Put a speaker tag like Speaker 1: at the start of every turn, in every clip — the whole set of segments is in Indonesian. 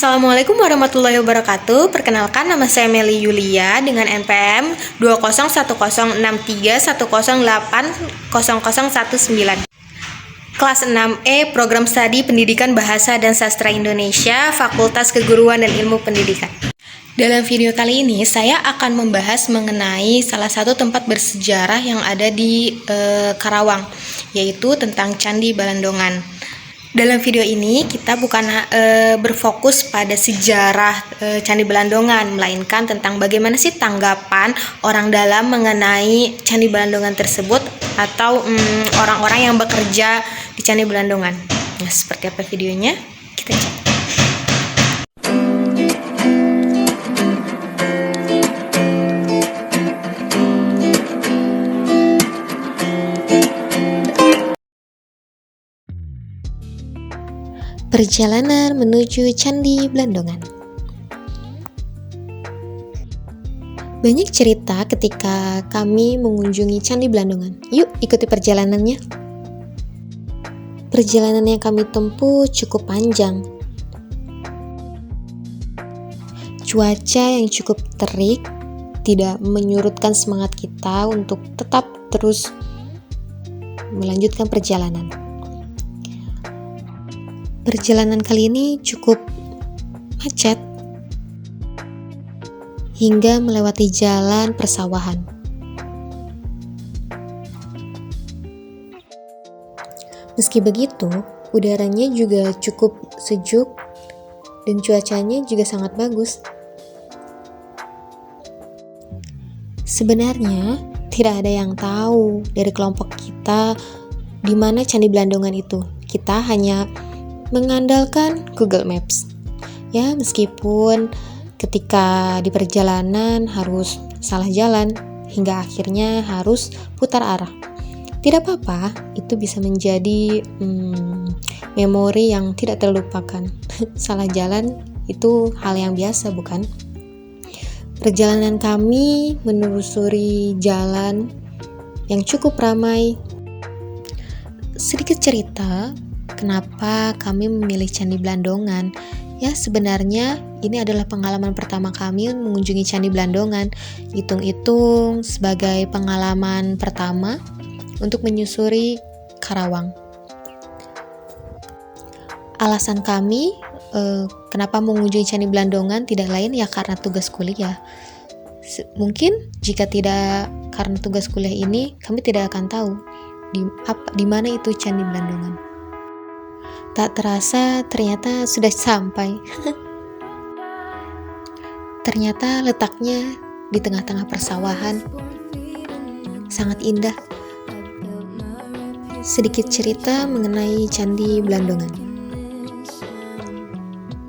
Speaker 1: Assalamualaikum warahmatullahi wabarakatuh. Perkenalkan, nama saya Meli Yulia dengan NPM 2010103108019. Kelas 6E, Program Studi Pendidikan Bahasa dan Sastra Indonesia, Fakultas Keguruan dan Ilmu Pendidikan. Dalam video kali ini, saya akan membahas mengenai salah satu tempat bersejarah yang ada di Karawang, yaitu tentang Candi Balendongan. Dalam video ini, kita bukan berfokus pada sejarah Candi Balendongan, melainkan tentang bagaimana sih tanggapan orang dalam mengenai Candi Balendongan tersebut, atau orang-orang yang bekerja di Candi Balendongan. Nah, seperti apa videonya? Kita cek. Perjalanan menuju Candi Balendongan. Banyak cerita ketika kami mengunjungi Candi Balendongan. Yuk ikuti perjalanannya. Perjalanan yang kami tempuh cukup panjang. Cuaca yang cukup terik tidak menyurutkan semangat kita untuk tetap terus melanjutkan perjalanan. Perjalanan kali ini cukup macet hingga melewati jalan persawahan. Meski begitu, udaranya juga cukup sejuk dan cuacanya juga sangat bagus. Sebenarnya tidak ada yang tahu dari kelompok kita di mana Candi Balendongan itu. Kita hanya mengandalkan Google Maps. Ya, meskipun ketika di perjalanan harus salah jalan hingga akhirnya harus putar arah. Tidak apa-apa, itu bisa menjadi memori yang tidak terlupakan. Salah jalan itu hal yang biasa, bukan? Perjalanan kami menelusuri jalan yang cukup ramai. Sedikit cerita kenapa kami memilih Candi Balendongan. Ya, sebenarnya ini adalah pengalaman pertama kami mengunjungi Candi Balendongan. Hitung-hitung sebagai pengalaman pertama untuk menyusuri Karawang. Alasan kami kenapa mengunjungi Candi Balendongan tidak lain ya karena tugas kuliah. Mungkin jika tidak karena tugas kuliah ini, kami tidak akan tahu di mana itu Candi Balendongan. Tak terasa ternyata sudah sampai. Ternyata letaknya di tengah-tengah persawahan. Sangat indah. Sedikit cerita mengenai Candi Balendongan.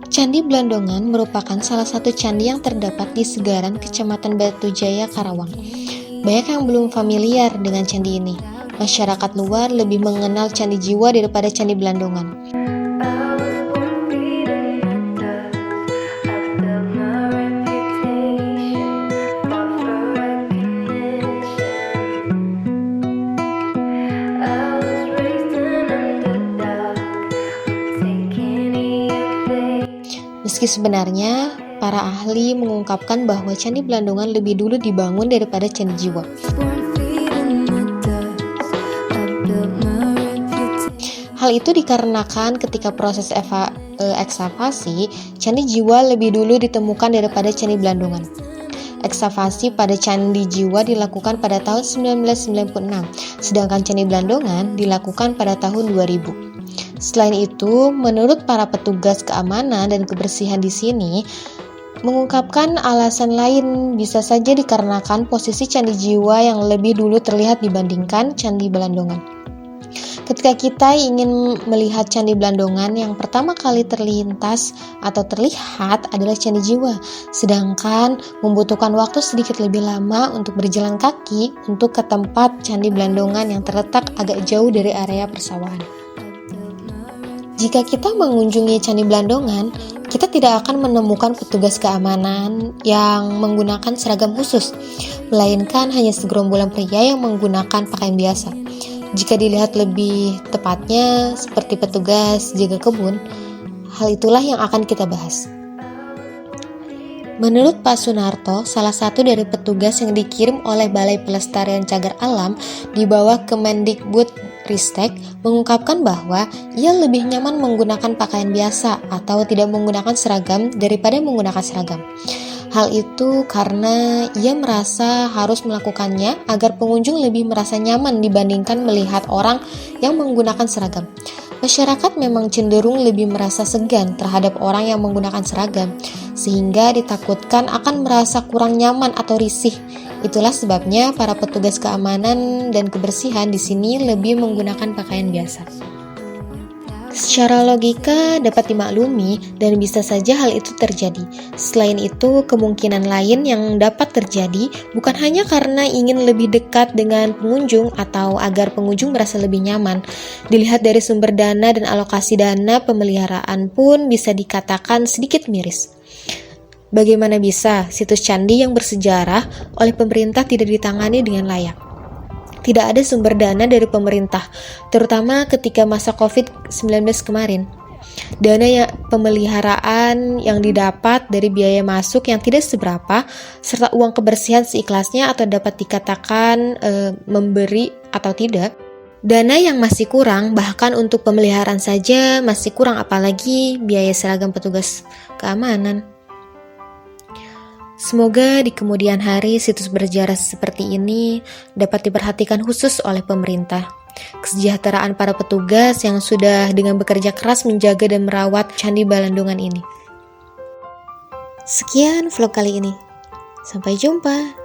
Speaker 1: Candi Balendongan merupakan salah satu candi yang terdapat di Segaran, Kecamatan Batujaya, Karawang. Banyak yang belum familiar dengan candi ini. Masyarakat luar lebih mengenal Candi Jiwa daripada Candi Balendongan. Meski sebenarnya para ahli mengungkapkan bahwa Candi Balendongan lebih dulu dibangun daripada Candi Jiwa. Hal itu dikarenakan ketika proses ekskavasi, Candi Jiwa lebih dulu ditemukan daripada Candi Balendongan. Ekskavasi pada Candi Jiwa dilakukan pada tahun 1996, sedangkan Candi Balendongan dilakukan pada tahun 2000. Selain itu, menurut para petugas keamanan dan kebersihan di sini, mengungkapkan alasan lain bisa saja dikarenakan posisi Candi Jiwa yang lebih dulu terlihat dibandingkan Candi Balendongan. Ketika kita ingin melihat Candi Balendongan, yang pertama kali terlintas atau terlihat adalah Candi Jiwa, sedangkan membutuhkan waktu sedikit lebih lama untuk berjalan kaki untuk ke tempat Candi Balendongan yang terletak agak jauh dari area persawahan. Jika kita mengunjungi Candi Balendongan, kita tidak akan menemukan petugas keamanan yang menggunakan seragam khusus, melainkan hanya segerombolan pria yang menggunakan pakaian biasa. Jika dilihat lebih tepatnya seperti petugas jaga kebun, hal itulah yang akan kita bahas. Menurut Pak Sunarto, salah satu dari petugas yang dikirim oleh Balai Pelestarian Cagar Alam di bawah Kemendikbudristek mengungkapkan bahwa ia lebih nyaman menggunakan pakaian biasa atau tidak menggunakan seragam daripada menggunakan seragam. Hal itu karena ia merasa harus melakukannya agar pengunjung lebih merasa nyaman dibandingkan melihat orang yang menggunakan seragam. Masyarakat memang cenderung lebih merasa segan terhadap orang yang menggunakan seragam, sehingga ditakutkan akan merasa kurang nyaman atau risih. Itulah sebabnya para petugas keamanan dan kebersihan di sini lebih menggunakan pakaian biasa. Secara logika dapat dimaklumi dan bisa saja hal itu terjadi. Selain itu, kemungkinan lain yang dapat terjadi bukan hanya karena ingin lebih dekat dengan pengunjung atau agar pengunjung merasa lebih nyaman. Dilihat dari sumber dana dan alokasi dana pemeliharaan pun bisa dikatakan sedikit miris. Bagaimana bisa situs candi yang bersejarah oleh pemerintah tidak ditangani dengan layak? Tidak ada sumber dana dari pemerintah, terutama ketika masa COVID-19 kemarin. Dana pemeliharaan yang didapat dari biaya masuk yang tidak seberapa, serta uang kebersihan seikhlasnya atau dapat dikatakan memberi atau tidak. Dana yang masih kurang, bahkan untuk pemeliharaan saja masih kurang, apalagi biaya seragam petugas keamanan. Semoga di kemudian hari situs bersejarah seperti ini dapat diperhatikan khusus oleh pemerintah. Kesejahteraan para petugas yang sudah dengan bekerja keras menjaga dan merawat Candi Balendungan ini. Sekian vlog kali ini. Sampai jumpa.